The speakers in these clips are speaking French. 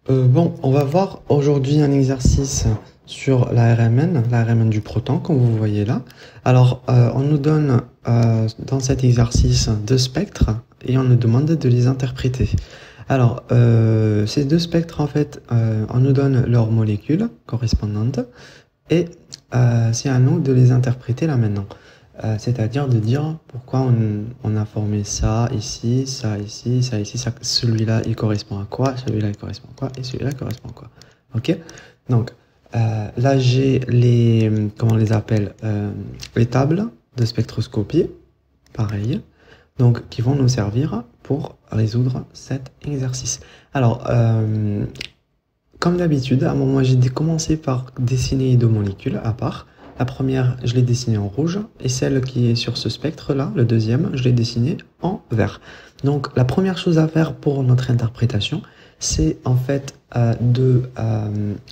Bon, on va voir aujourd'hui un exercice sur la RMN du proton, comme vous voyez là. Alors, on nous donne dans cet exercice deux spectres et on nous demande de les interpréter. Alors, ces deux spectres, en fait, on nous donne leurs molécules correspondantes et c'est à nous de les interpréter là maintenant. C'est-à-dire de dire pourquoi on a formé ça ici, ça ici, ça ici, celui-là il correspond à quoi, celui-là il correspond à quoi, et celui-là correspond à quoi. Ok? Donc là j'ai les, comment on les appelle, les tables de spectroscopie, pareil, donc qui vont nous servir pour résoudre cet exercice. Alors, comme d'habitude, à un moment j'ai commencé par dessiner deux molécules à part. La première, je l'ai dessinée en rouge, et celle qui est sur ce spectre-là, le deuxième, je l'ai dessinée en vert. Donc, la première chose à faire pour notre interprétation, c'est en fait de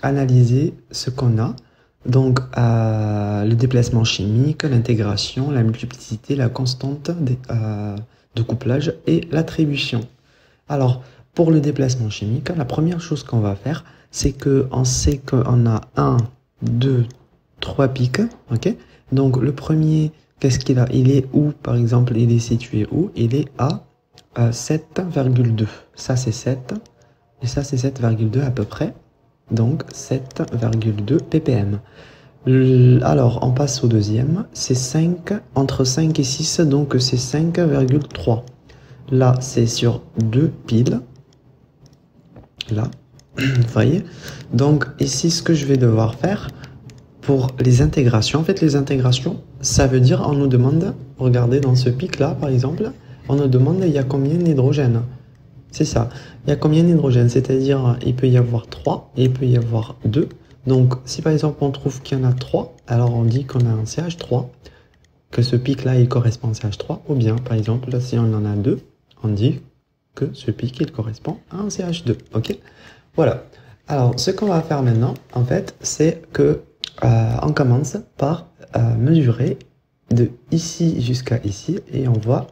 analyser ce qu'on a. Donc, le déplacement chimique, l'intégration, la multiplicité, la constante de couplage et l'attribution. Alors, pour le déplacement chimique, la première chose qu'on va faire, c'est qu'on sait qu'on a 1, 2, 3 pics, ok? Donc le premier, qu'est-ce qu'il a? Il est où, par exemple, il est situé où? Il est à 7,2. Ça c'est 7, et ça c'est 7,2 à peu près. Donc 7,2 ppm. Alors on passe au deuxième, c'est 5, entre 5 et 6, donc c'est 5,3. Là c'est sur 2 piles. Là, vous voyez? Donc ici ce que je vais devoir faire, pour les intégrations, en fait les intégrations, ça veut dire on nous demande, regardez dans ce pic là par exemple, on nous demande il y a combien d'hydrogène. C'est ça, il y a combien d'hydrogène, c'est-à-dire il peut y avoir 3 et il peut y avoir 2. Donc si par exemple on trouve qu'il y en a 3, alors on dit qu'on a un CH3, que ce pic là il correspond à CH3, ou bien par exemple si on en a 2, on dit que ce pic il correspond à un CH2, ok? Voilà, alors ce qu'on va faire maintenant, en fait, c'est que on commence par mesurer de ici jusqu'à ici et on voit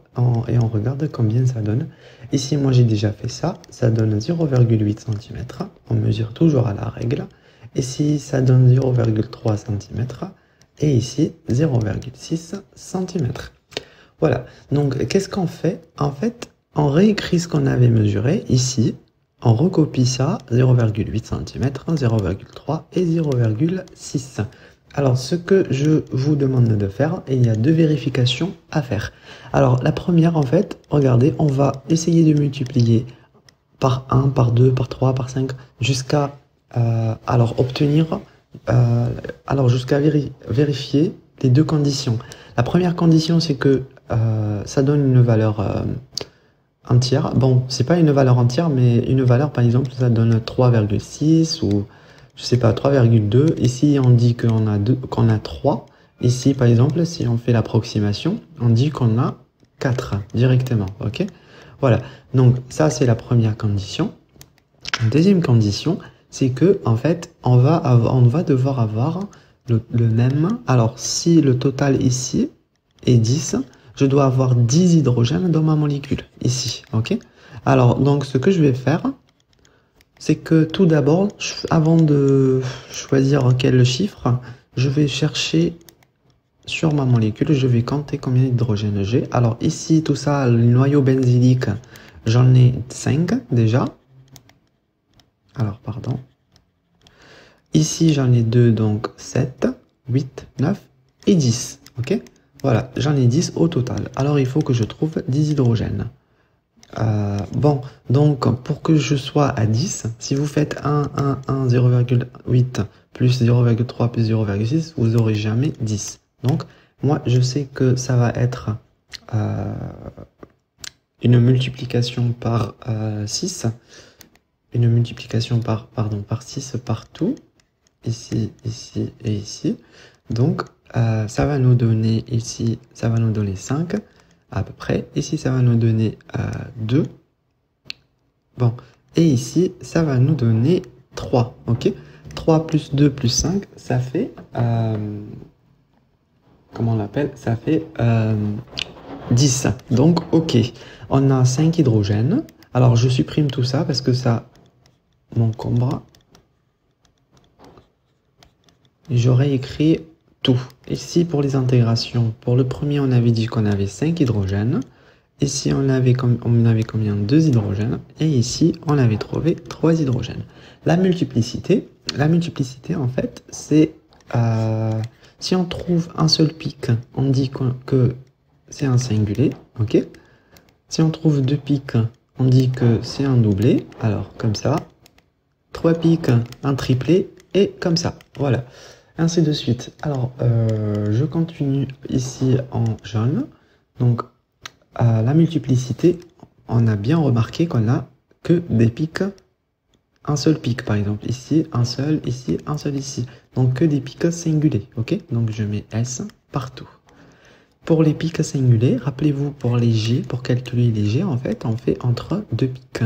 et on regarde combien ça donne. Ici, moi j'ai déjà fait ça, ça donne 0,8 cm. On mesure toujours à la règle. Ici, ça donne 0,3 cm et ici 0,6 cm. Voilà, donc qu'est-ce qu'on fait? En fait, on réécrit ce qu'on avait mesuré ici. On recopie ça, 0,8 cm, 0,3 et 0,6. Alors, ce que je vous demande de faire, et il y a deux vérifications à faire. Alors, la première, en fait, regardez, on va essayer de multiplier par 1, par 2, par 3, par 5, jusqu'à obtenir, jusqu'à vérifier les deux conditions. La première condition, c'est que ça donne une valeur entière. Bon, c'est pas une valeur entière, mais une valeur, par exemple, ça donne 3,6 ou, je sais pas, 3,2. Ici, on dit qu'on a 3. Ici, par exemple, si on fait l'approximation, on dit qu'on a 4 directement, ok? Voilà, donc ça, c'est la première condition. La deuxième condition, c'est que, en fait, on va devoir avoir le même. Alors, si le total ici est 10, je dois avoir 10 hydrogènes dans ma molécule, ici, ok? Alors, donc, ce que je vais faire, c'est que tout d'abord, avant de choisir quel chiffre, je vais chercher sur ma molécule, je vais compter combien d'hydrogènes j'ai. Alors, ici, tout ça, le noyau benzylique, j'en ai 5 déjà. Alors, pardon. Ici, j'en ai 2, donc 7, 8, 9 et 10, ok? Voilà, j'en ai 10 au total. Alors, il faut que je trouve 10 hydrogènes. Bon, donc, pour que je sois à 10, si vous faites 1, 1, 1, 0,8 plus 0,3 plus 0,6, vous n'aurez jamais 10. Donc, moi, je sais que ça va être une multiplication par 6. Une multiplication par 6 partout. Ici, ici et ici. Donc, ça va nous donner ici, ça va nous donner 5 à peu près. Ici, ça va nous donner 2. Bon, et ici, ça va nous donner 3, ok? 3 plus 2 plus 5, ça fait, comment on l'appelle? Ça fait 10. Donc, ok, on a 5 hydrogènes. Alors, je supprime tout ça parce que ça mon combre, j'aurais écrit tout. Ici, pour les intégrations, pour le premier, on avait dit qu'on avait 5 hydrogènes. Ici, on avait combien? 2 hydrogènes. Et ici, on avait trouvé 3 hydrogènes. La multiplicité, en fait, c'est... si on trouve un seul pic, on dit que c'est un singulier. Ok. Si on trouve 2 pics, on dit que c'est un doublé. Alors, comme ça. 3 pics, un triplé. Et comme ça. Voilà. Ainsi de suite. Alors, je continue ici en jaune. Donc, la multiplicité, on a bien remarqué qu'on a que des pics, un seul pic par exemple. Ici, un seul, ici, un seul, ici. Donc, que des pics singuliers. Ok? Donc, je mets S partout. Pour les pics singuliers, rappelez-vous, pour les G, pour calculer les G, en fait, on fait entre 2 pics,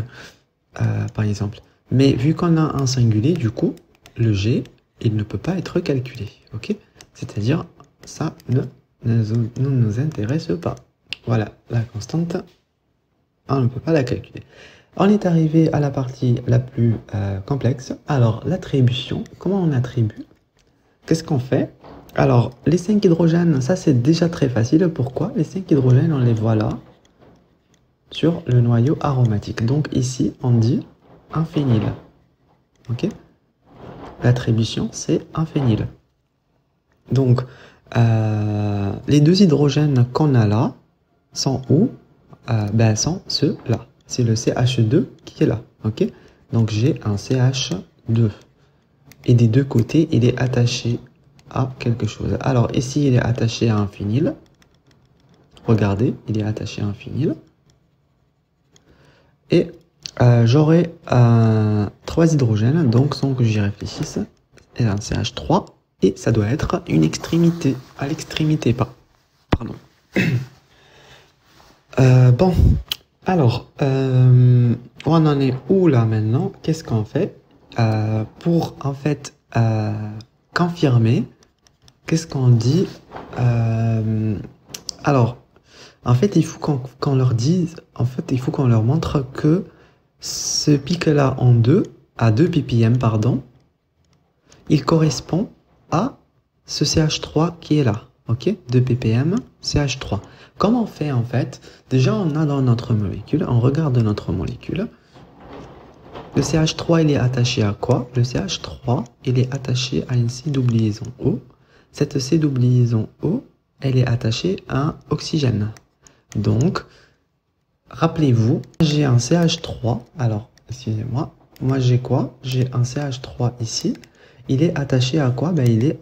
par exemple. Mais vu qu'on a un singulier, du coup, le G, il ne peut pas être calculé, ok? C'est-à-dire, ça ne nous intéresse pas. Voilà, la constante, on ne peut pas la calculer. On est arrivé à la partie la plus complexe. Alors, l'attribution, comment on attribue? Qu'est-ce qu'on fait? Alors, les 5 hydrogènes, ça c'est déjà très facile. Pourquoi? Les 5 hydrogènes, on les voit là, sur le noyau aromatique. Donc ici, on dit un phényl, ok? L'attribution, c'est un phényl. Donc, les 2 hydrogènes qu'on a là sont où? Sont ceux-là. C'est le CH2 qui est là. Ok? Donc, j'ai un CH2. Et des deux côtés, il est attaché à quelque chose. Alors, ici, il est attaché à un phényl. Regardez, il est attaché à un phényl. Et j'aurai 3 hydrogènes, donc sans que j'y réfléchisse, et un CH3, et ça doit être une extrémité, à l'extrémité, pardon. Bon, alors, on en est où là maintenant? Qu'est-ce qu'on fait? Pour en fait confirmer, qu'est-ce qu'on dit? Alors, en fait, il faut qu'on leur dise, en fait, il faut qu'on leur montre que ce pic-là à 2 ppm, pardon, il correspond à ce CH3 qui est là, ok? 2 ppm, CH3. Comment on fait en fait? Déjà, on a dans notre molécule, on regarde notre molécule. Le CH3, il est attaché à quoi? Le CH3, il est attaché à une C double-liaison O. Cette C double-liaison O, elle est attachée à un oxygène. Donc, rappelez-vous, j'ai un CH3. Alors, excusez-moi. Moi, j'ai quoi? J'ai un CH3 ici. Il est attaché à quoi? Ben, il est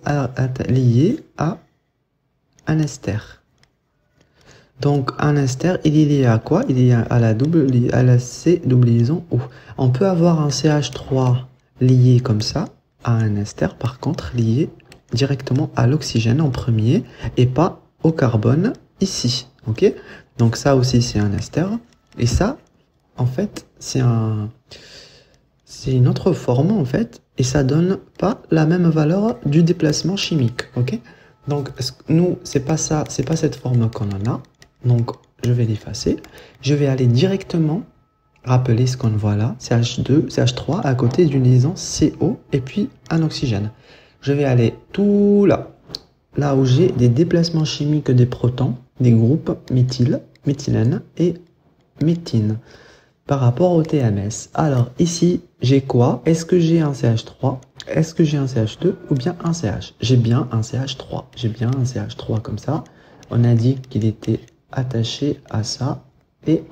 lié à un ester. Donc, un ester, il est lié à quoi? Il est lié à la C double-liaison O. On peut avoir un CH3 lié comme ça à un ester, par contre, lié directement à l'oxygène en premier et pas au carbone ici. Ok? Donc ça aussi c'est un ester. Et ça, en fait, c'est une autre forme en fait. Et ça donne pas la même valeur du déplacement chimique. Ok? Donc nous, c'est pas ça, c'est pas cette forme qu'on en a. Donc je vais l'effacer. Je vais aller directement rappeler ce qu'on voit là. CH2, CH3 à côté d'une liaison CO et puis un oxygène. Je vais aller tout là. Là où j'ai des déplacements chimiques des protons, des groupes méthyle, méthylène et méthine par rapport au TMS. Alors ici, j'ai quoi? Est-ce que j'ai un CH3? Est-ce que j'ai un CH2 ou bien un CH? J'ai bien un CH3. J'ai bien un CH3 comme ça. On a dit qu'il était attaché à ça et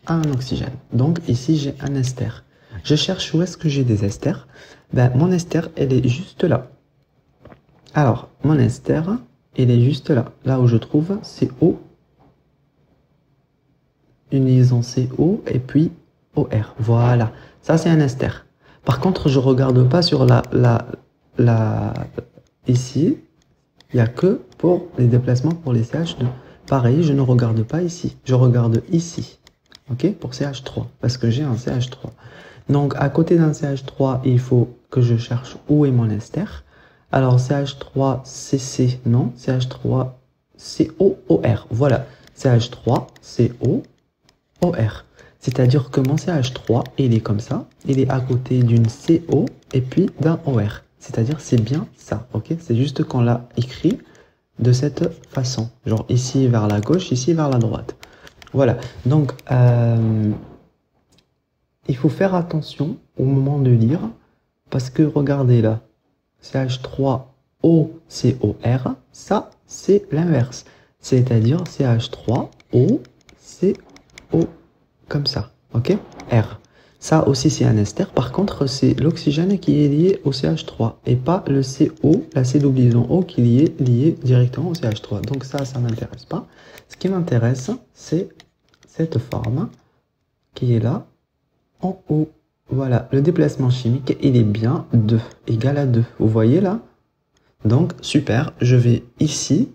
à un oxygène. Donc ici, j'ai un ester. Je cherche où est-ce que j'ai des esters. Ben, mon ester, elle est juste là. Alors, mon ester, il est juste là. Là où je trouve CO, une liaison CO et puis OR. Voilà, ça c'est un ester. Par contre, je regarde pas sur ici, il n'y a que pour les déplacements pour les CH2. Pareil, je ne regarde pas ici, je regarde ici. Ok, pour CH3, parce que j'ai un CH3. Donc, à côté d'un CH3, il faut que je cherche où est mon ester. Alors, CH3CC, non, CH3COOR. Voilà, CH3COOR. C'est-à-dire que mon CH3, il est comme ça. Il est à côté d'une CO et puis d'un OR. C'est-à-dire c'est bien ça, ok? C'est juste qu'on l'a écrit de cette façon. Genre ici vers la gauche, ici vers la droite. Voilà. Donc, il faut faire attention au moment de lire. Parce que regardez là. CH3OCOR, ça, c'est l'inverse. C'est-à-dire CH3OCO comme ça, ok? R. Ça aussi, c'est un ester. Par contre, c'est l'oxygène qui est lié au CH3 et pas le CO, la C doublon O qui est lié directement au CH3. Donc ça ne m'intéresse pas. Ce qui m'intéresse, c'est cette forme qui est là, en haut. Voilà, le déplacement chimique, il est bien 2, égal à 2. Vous voyez là? Donc, super, je vais ici,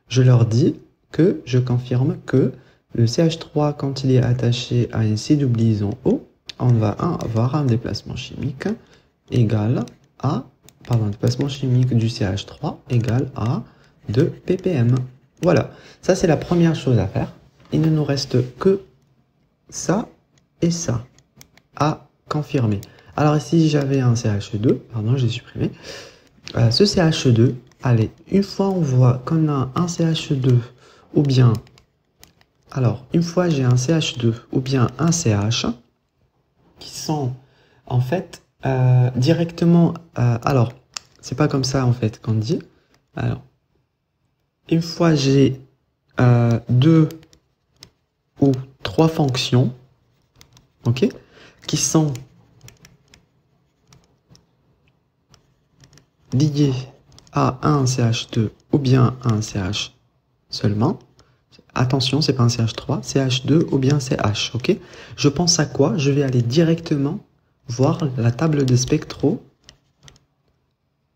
je leur dis que je confirme que le CH3, quand il est attaché à une C doublon O, on va avoir un déplacement chimique égal à, pardon, déplacement chimique du CH3 égal à 2 ppm. Voilà, ça c'est la première chose à faire. Il ne nous reste que ça et ça à confirmer. Alors ici j'avais un CH2, pardon, j'ai supprimé. Ce CH2, allez, une fois on voit qu'on a un CH2 ou bien, alors une fois j'ai un CH2 ou bien un CH qui sont en fait directement, alors c'est pas comme ça en fait qu'on dit. Alors une fois j'ai 2 ou 3 fonctions, ok, qui sont liées à un CH2 ou bien un CH seulement. Attention, c'est pas un CH3, CH2 ou bien CH, ok? Je pense à quoi? Je vais aller directement voir la table de spectro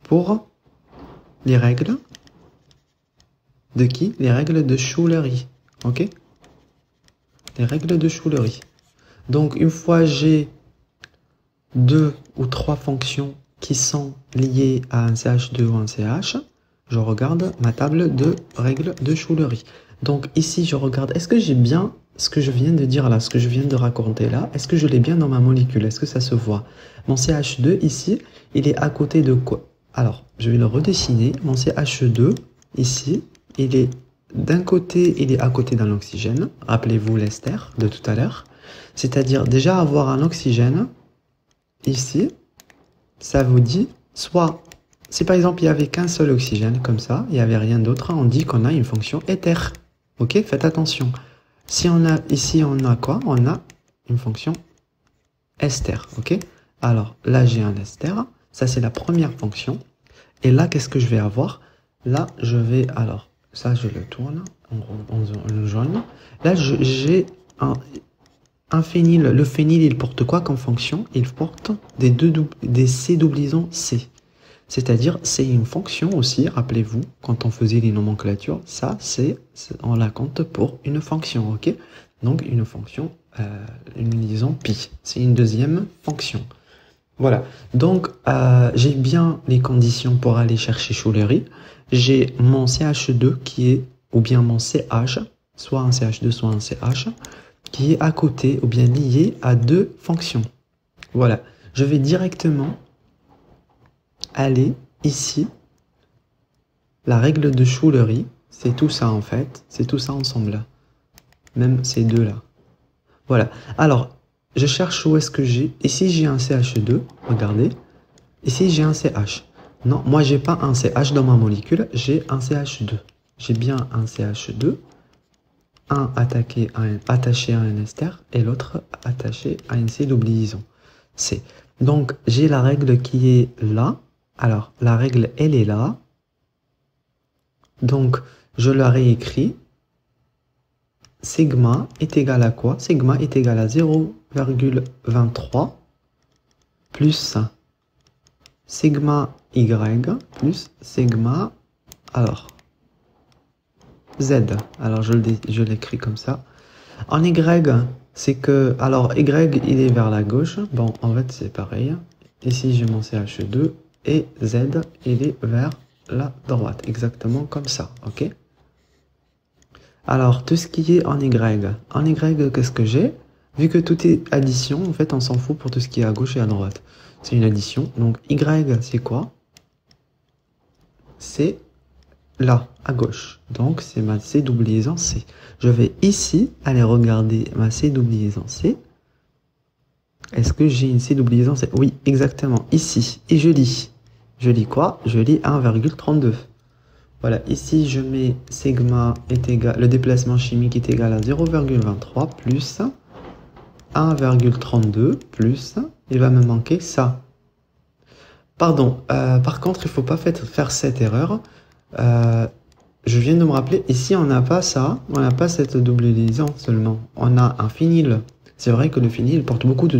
pour les règles de qui? Les règles de Schullery, ok? Les règles de Schullery. Donc, une fois j'ai 2 ou 3 fonctions qui sont liées à un CH2 ou un CH, je regarde ma table de règles de Schullery. Donc ici, je regarde, est-ce que j'ai bien ce que je viens de dire là, ce que je viens de raconter là, est-ce que je l'ai bien dans ma molécule? Est-ce que ça se voit? Mon CH2 ici, il est à côté de quoi? Alors, je vais le redessiner. Mon CH2 ici, il est d'un côté, il est à côté d'un oxygène. Rappelez-vous l'ester de tout à l'heure. C'est-à-dire déjà avoir un oxygène ici, ça vous dit soit, si par exemple il n'y avait qu'un seul oxygène comme ça, il n'y avait rien d'autre, on dit qu'on a une fonction éther. Ok, faites attention. Si on a ici, on a quoi? On a une fonction ester. Ok, alors là j'ai un ester, ça c'est la première fonction. Et là qu'est-ce que je vais avoir? Là je vais, alors ça je le tourne en jaune. Là j'ai un phényl. Le phényl il porte quoi comme fonction? Il porte des C doublon C. C'est-à-dire, c'est une fonction aussi, rappelez-vous, quand on faisait les nomenclatures, ça, on la compte pour une fonction, ok? Donc, une fonction, une liaison pi, c'est une deuxième fonction. Voilà, donc, j'ai bien les conditions pour aller chercher Schullery. J'ai mon CH2 qui est, ou bien mon CH, soit un CH2, soit un CH, qui est à côté, ou bien lié à 2 fonctions. Voilà, je vais directement aller ici, la règle de Schullery, c'est tout ça en fait, c'est tout ça ensemble là, même ces deux là. Voilà, alors je cherche où est-ce que j'ai, ici j'ai un CH2, regardez, ici j'ai un CH. Non, moi j'ai pas un CH dans ma molécule, j'ai un CH2. J'ai bien un CH2, un attaché à un ester et l'autre attaché à une C doublon C. Donc j'ai la règle qui est là. Alors, la règle, elle est là. Donc, je la réécris. Sigma est égal à quoi? Sigma est égal à 0,23 plus sigma y plus sigma, alors, z. Alors, je l'écris comme ça. En y, c'est que, alors, y, il est vers la gauche. Bon, en fait, c'est pareil. Ici, j'ai mon CH2. Et Z, il est vers la droite, exactement comme ça, ok? Alors, tout ce qui est en Y, qu'est-ce que j'ai? Vu que tout est addition, en fait, on s'en fout pour tout ce qui est à gauche et à droite. C'est une addition. Donc, Y, c'est quoi? C'est là, à gauche. Donc, c'est ma C double liaison C. Je vais ici aller regarder ma C double liaison C. Est-ce que j'ai une C double liaison C? Oui, exactement, ici. Et je lis. Je lis quoi? Je lis 1,32. Voilà, ici, je mets sigma est égal, le déplacement chimique est égal à 0,23 plus 1,32 plus, il va me manquer ça. Pardon, par contre, il ne faut pas faire cette erreur. Je viens de me rappeler, ici, on n'a pas ça, on n'a pas cette double liaison seulement. On a un phényl. C'est vrai que le phényl porte beaucoup de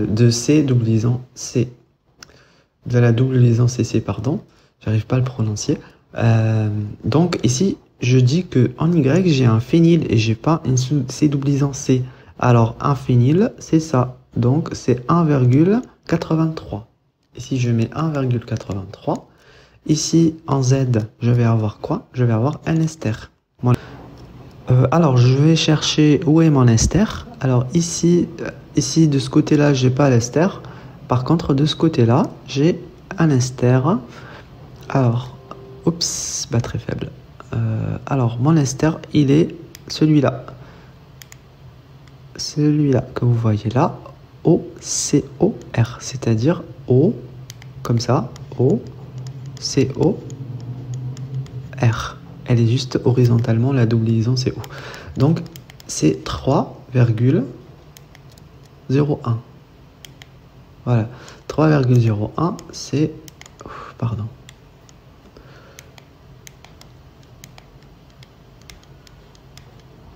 de C double liaison C. De la double liaison CC, pardon. J'arrive pas à le prononcer. Donc ici, je dis que en Y, j'ai un phényl et j'ai pas une C double liaison C. Alors un phényl, c'est ça. Donc c'est 1,83. Ici, je mets 1,83. Ici, en Z, je vais avoir quoi? Je vais avoir un ester. Voilà. Alors, je vais chercher où est mon ester. Alors ici, de ce côté-là, j'ai pas l'ester. Par contre, de ce côté-là, j'ai un ester. Alors, oups, pas très faible. Alors, mon ester, il est celui-là. Celui-là que vous voyez là, OCOR, c'est-à-dire O, comme ça, OCOR. Elle est juste horizontalement, la double liaison, c'est O. Donc, c'est 3,01. Voilà, 3,01, c'est... Pardon.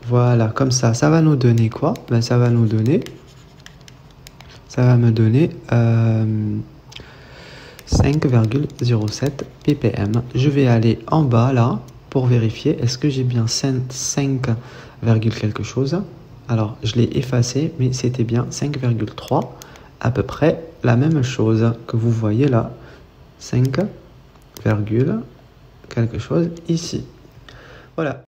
Voilà, comme ça va nous donner quoi? Ben, ça va me donner 5,07 ppm. Je vais aller en bas là pour vérifier est-ce que j'ai bien 5, quelque chose. Alors, je l'ai effacé, mais c'était bien 5,3, à peu près la même chose que vous voyez là. 5, quelque chose ici. Voilà.